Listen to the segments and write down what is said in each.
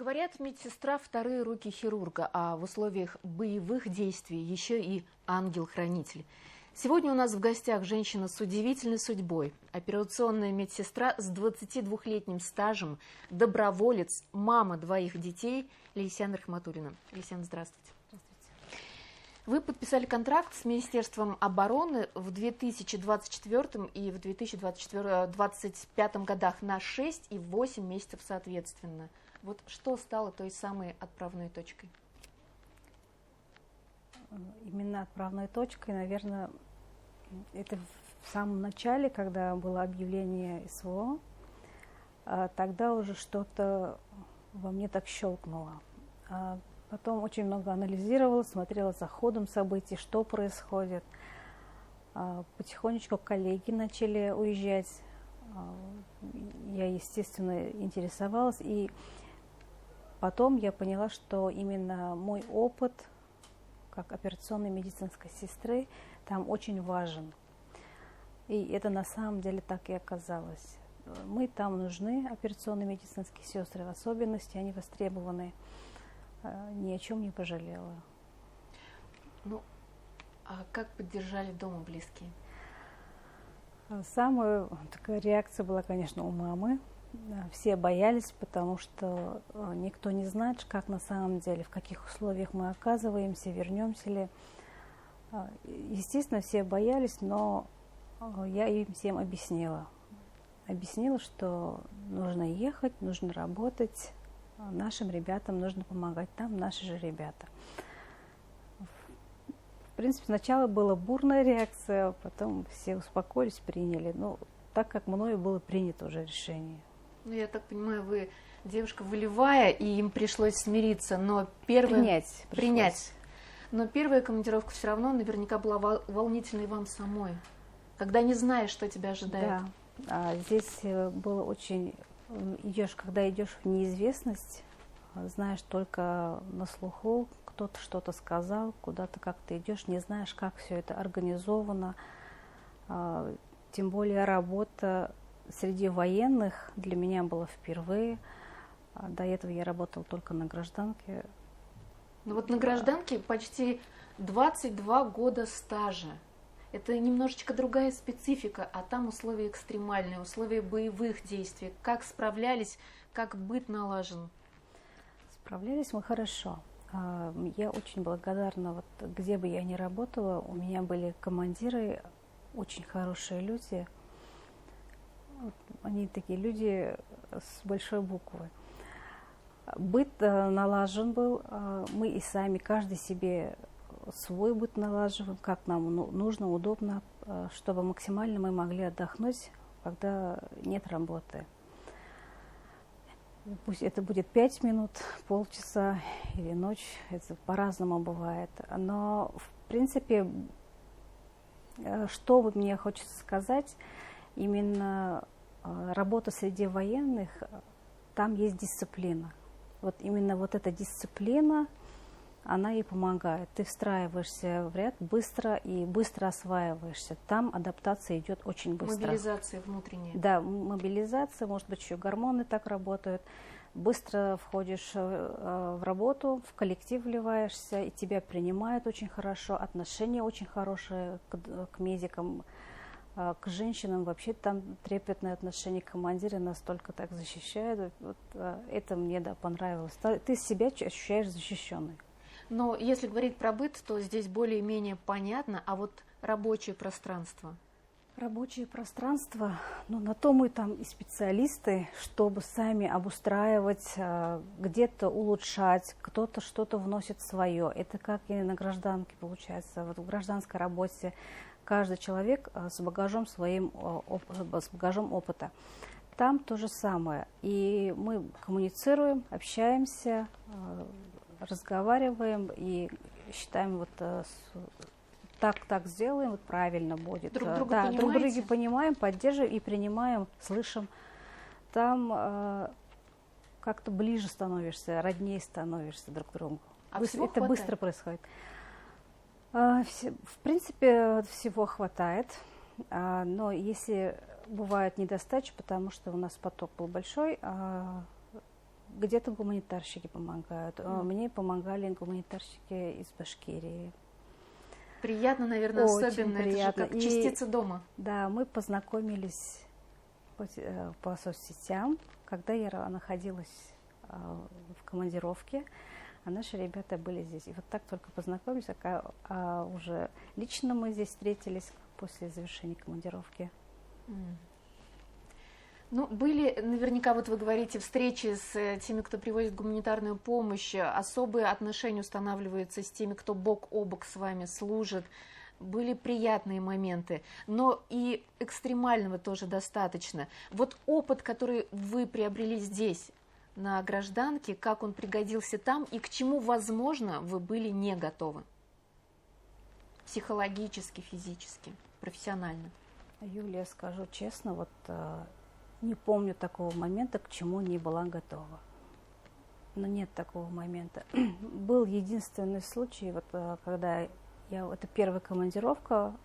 Говорят, медсестра – вторые руки хирурга, а в условиях боевых действий еще и ангел-хранитель. Сегодня у нас в гостях женщина с удивительной судьбой, операционная медсестра с 22-летним стажем, доброволец, мама двоих детей Лейсян Рахматуллина. Лейсян, здравствуйте. Здравствуйте. Вы подписали контракт с Министерством обороны в 2024 и в 2025 годах на 6 и 8 месяцев соответственно. Вот что стало той самой отправной точкой? Именно отправной точкой, наверное, это в самом начале, когда было объявление СВО, тогда уже что-то во мне так щелкнуло. Потом очень много анализировала, смотрела за ходом событий, что происходит. Потихонечку коллеги начали уезжать. Я, естественно, интересовалась. И потом я поняла, что именно мой опыт как операционной медицинской сестры там очень важен. И это на самом деле так и оказалось. Мы там нужны, операционные медицинские сестры, в особенности они востребованы. Ни о чем не пожалела. Ну, а как поддержали дома близкие? Самая такая реакция была, конечно, у мамы. Все боялись, потому что никто не знает, как на самом деле, в каких условиях мы оказываемся, вернемся ли. Естественно, все боялись, но я им всем объяснила. Объяснила, что нужно ехать, нужно работать. Нашим ребятам нужно помогать, там наши же ребята. В принципе, сначала была бурная реакция, потом все успокоились, приняли. Но так как мною было принято уже решение. Ну, я так понимаю, вы девушка волевая, и им пришлось смириться, но первая... Принять. Но первая командировка все равно наверняка была волнительной вам самой, когда не знаешь, что тебя ожидает. Да, здесь было очень... Когда идешь в неизвестность, знаешь только на слуху, кто-то что-то сказал, куда-то как-то идешь, не знаешь, как все это организовано. Тем более работа среди военных для меня была впервые. До этого я работала только на гражданке. Ну вот на гражданке почти 22 года стажа. Это немножечко другая специфика, а там условия экстремальные, условия боевых действий. Как справлялись, как быт налажен? Справлялись мы хорошо. Я очень благодарна, вот где бы я ни работала, у меня были командиры, очень хорошие люди. Они такие люди с большой буквы. Быт налажен был, мы и сами, каждый себе свой быт налаживаем, как нам нужно, удобно, чтобы максимально мы могли отдохнуть, когда нет работы. Пусть это будет 5 минут, полчаса или ночь, это по-разному бывает. Но, в принципе, что вот мне хочется сказать, именно работа среди военных, там есть дисциплина. Вот именно вот эта дисциплина, она и помогает. Ты встраиваешься в ряд быстро и быстро осваиваешься. Там адаптация идет очень быстро. Мобилизация внутренняя. Да, мобилизация, может быть, еще гормоны так работают. Быстро входишь в работу, в коллектив вливаешься, и тебя принимают очень хорошо. Отношения очень хорошие к медикам, к женщинам. Вообще там трепетное отношение, командиры настолько так защищают. Вот, это мне, да, понравилось. Ты себя ощущаешь защищенной. Но если говорить про быт, то здесь более-менее понятно, а вот рабочее пространство? Рабочее пространство, ну, на то мы там и специалисты, чтобы сами обустраивать, где-то улучшать, кто-то что-то вносит свое. Это как и на гражданке получается. Вот в гражданской работе каждый человек с багажом своим, с багажом опыта. Там то же самое. И мы коммуницируем, общаемся, разговариваем и считаем, вот так сделаем, вот правильно будет. Друг друга да, понимаете? Друг друга понимаем, поддерживаем и принимаем, слышим. Там как-то ближе становишься, роднее становишься друг к другу. А Это быстро происходит. В принципе, всего хватает. Но если бывают недостачи, потому что у нас поток был большой, Где-то гуманитарщики помогают. Мне помогали гуманитарщики из Башкирии. Приятно, наверное, Очень особенно. приятно. Это же как частица дома. Да, мы познакомились по соцсетям, когда я находилась в командировке, а наши ребята были здесь. И вот так только познакомились, а уже лично мы здесь встретились после завершения командировки. Ну, были наверняка, вот вы говорите, встречи с теми, кто привозит гуманитарную помощь, особые отношения устанавливаются с теми, кто бок о бок с вами служит. Были приятные моменты, но и экстремального тоже достаточно. Вот опыт, который вы приобрели здесь, на гражданке, как он пригодился там и к чему, возможно, вы были не готовы? Психологически, физически, профессионально. Юлия, скажу честно, вот не помню такого момента, к чему не была готова. Но нет такого момента. Был единственный случай, вот когда это первая командировка,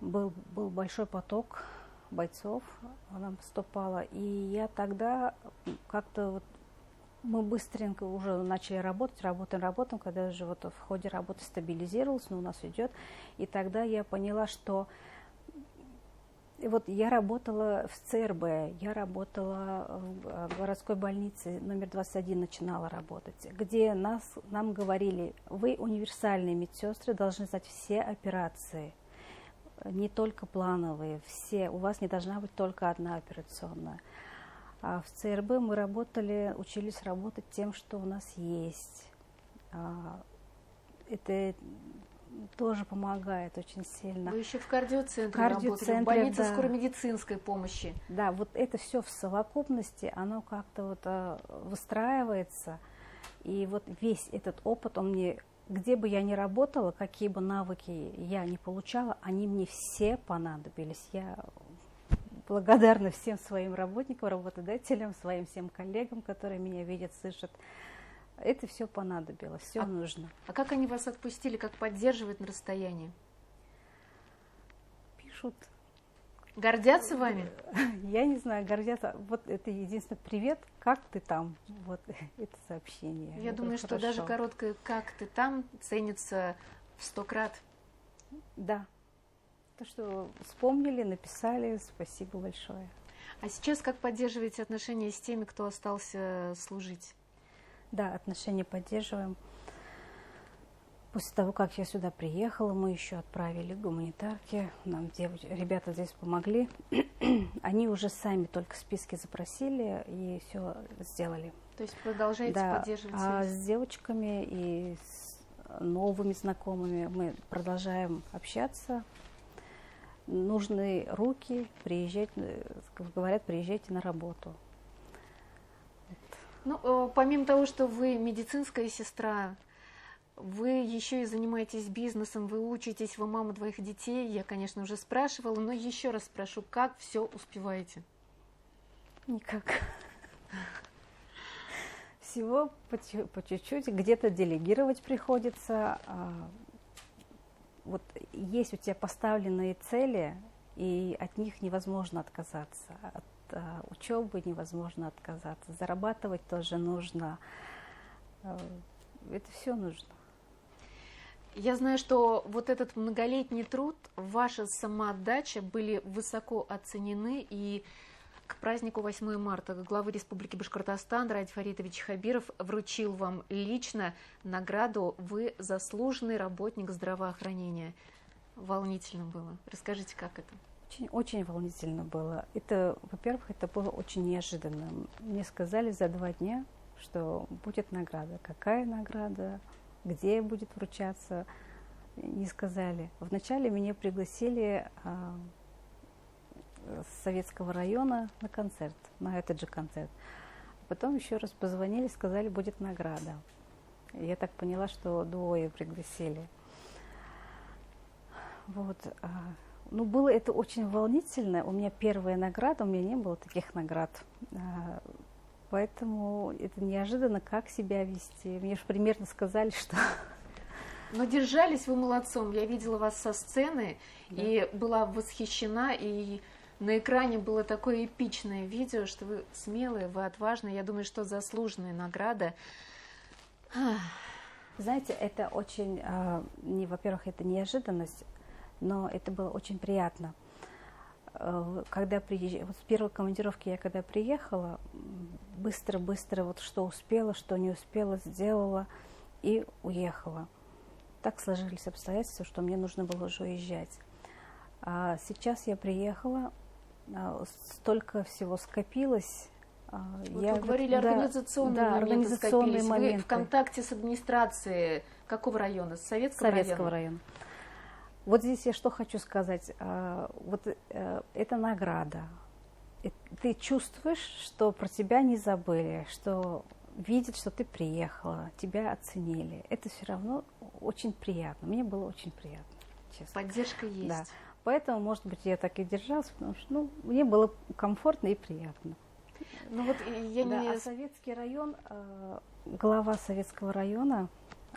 был большой поток бойцов, она поступала, и я тогда как-то вот мы быстренько уже начали работаем, когда уже вот в ходе работы стабилизировалось, но у нас идет, и тогда я поняла, что вот я работала в ЦРБ, я работала в городской больнице номер 21, начинала работать, где нам говорили, вы универсальные медсестры, должны знать все операции, не только плановые, все, у вас не должна быть только одна операционная. А в ЦРБ мы учились работать тем, что у нас есть. Это тоже помогает очень сильно. Вы еще в кардиоцентре работали, в больнице скорой медицинской помощи. Да, вот это все в совокупности, оно как-то вот выстраивается. И вот весь этот опыт, он мне, где бы я ни работала, какие бы навыки я ни получала, они мне все понадобились. Я благодарна всем своим работникам, работодателям, своим всем коллегам, которые меня видят, слышат. Это все понадобилось, все нужно. А как они вас отпустили, как поддерживают на расстоянии? Пишут. Гордятся вами? Я не знаю, гордятся. Вот это единственное, привет, как ты там? Вот это сообщение. Я думаю, что даже короткое «как ты там» ценится в 100 крат. Да. То, что вспомнили, написали, спасибо большое. А сейчас как поддерживаете отношения с теми, кто остался служить? Да, отношения поддерживаем. После того, как я сюда приехала, мы еще отправили гуманитарки. Нам ребята здесь помогли. Они уже сами только списки запросили и все сделали. То есть продолжаете поддерживать связь? С девочками и с новыми знакомыми мы продолжаем общаться. Нужны руки, говорят, приезжайте на работу. Ну, помимо того, что вы медицинская сестра, вы еще и занимаетесь бизнесом, вы учитесь, вы мама 2 детей. Я, конечно, уже спрашивала, но еще раз спрошу, как все успеваете? Никак. Всего по чуть-чуть, где-то делегировать приходится. Вот есть у тебя поставленные цели, и от них невозможно отказаться. От учебы невозможно отказаться. Зарабатывать тоже нужно. Это все нужно. Я знаю, что вот этот многолетний труд, ваша самоотдача были высоко оценены, и к празднику 8 марта главы Республики Башкортостан Радик Фаритович Хабиров вручил вам лично награду «Вы заслуженный работник здравоохранения». Волнительно было. Расскажите, как это? Очень, очень волнительно было. Это, во-первых, это было очень неожиданно. Мне сказали за 2 дня, что будет награда. Какая награда? Где будет вручаться? Не сказали. Вначале меня пригласили с Советского района на концерт, на этот же концерт. Потом еще раз позвонили, сказали, будет награда. Я так поняла, что 2 пригласили. Вот. Ну, было это очень волнительно. У меня первая награда, у меня не было таких наград. Поэтому это неожиданно, как себя вести. Мне же примерно сказали, что... Но держались вы молодцом. Я видела вас со сцены, да, и была восхищена. И на экране было такое эпичное видео, что вы смелые, вы отважные. Я думаю, что заслуженная награда. Знаете, это очень, во-первых, это неожиданность, но это было очень приятно. Когда вот с первой командировки я когда приехала, быстро-быстро вот что успела, что не успела, сделала и уехала. Так сложились обстоятельства, что мне нужно было уже уезжать. А сейчас я приехала, столько всего скопилось. Вот вы говорили, организационные моменты. Вы в контакте с администрацией какого района? Советского района. Вот здесь я что хочу сказать. Вот это награда. Ты чувствуешь, что про тебя не забыли, что видят, что ты приехала, тебя оценили. Это все равно очень приятно. Мне было очень приятно, честно. Поддержка есть. Да. Поэтому, может быть, я так и держалась, потому что мне было комфортно и приятно. Ну вот я не... А Советский район, глава Советского района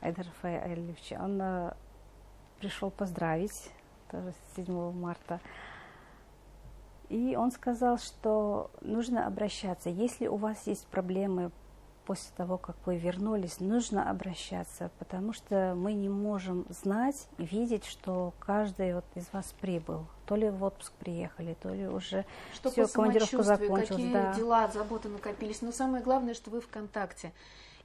Айдар Рафаэльевич, он пришел поздравить, тоже 7 марта, и он сказал, что нужно обращаться. Если у вас есть проблемы после того, как вы вернулись, нужно обращаться, потому что мы не можем знать, видеть, что каждый вот из вас прибыл. То ли в отпуск приехали, то ли уже все, командировка закончилась. Какие дела, заботы накопились. Но самое главное, что вы в контакте.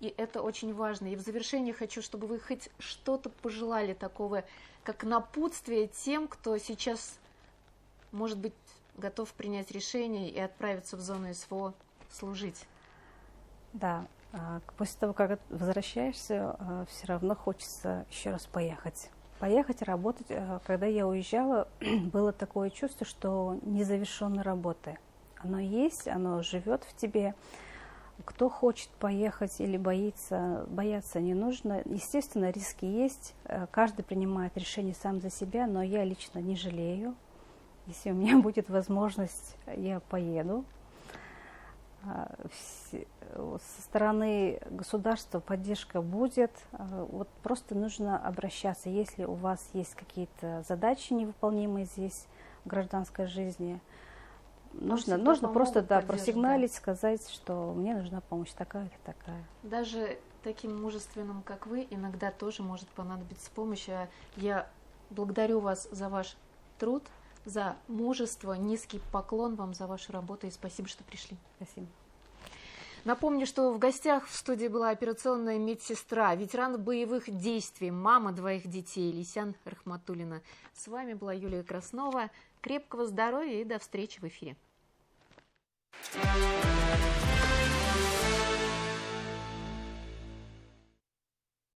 И это очень важно. И в завершение хочу, чтобы вы хоть что-то пожелали такого, как напутствие тем, кто сейчас, может быть, готов принять решение и отправиться в зону СВО служить. Да, после того, как возвращаешься, все равно хочется еще раз поехать. Поехать, работать. Когда я уезжала, было такое чувство, что незавершенной работы. Оно есть, оно живет в тебе. Кто хочет поехать или бояться не нужно. Естественно, риски есть. Каждый принимает решение сам за себя, но я лично не жалею. Если у меня будет возможность, я поеду. Со стороны государства поддержка будет. Вот просто нужно обращаться. Если у вас есть какие-то задачи невыполнимые здесь, в гражданской жизни, нужно просто просигналить, сказать, что мне нужна помощь такая или такая. Даже таким мужественным, как вы, иногда тоже может понадобиться помощь. Я благодарю вас за ваш труд, за мужество, низкий поклон вам за вашу работу и спасибо, что пришли. Спасибо. Напомню, что в гостях в студии была операционная медсестра, ветеран боевых действий, мама 2 детей, Лейсян Рахматуллина. С вами была Юлия Краснова. Крепкого здоровья и до встречи в эфире.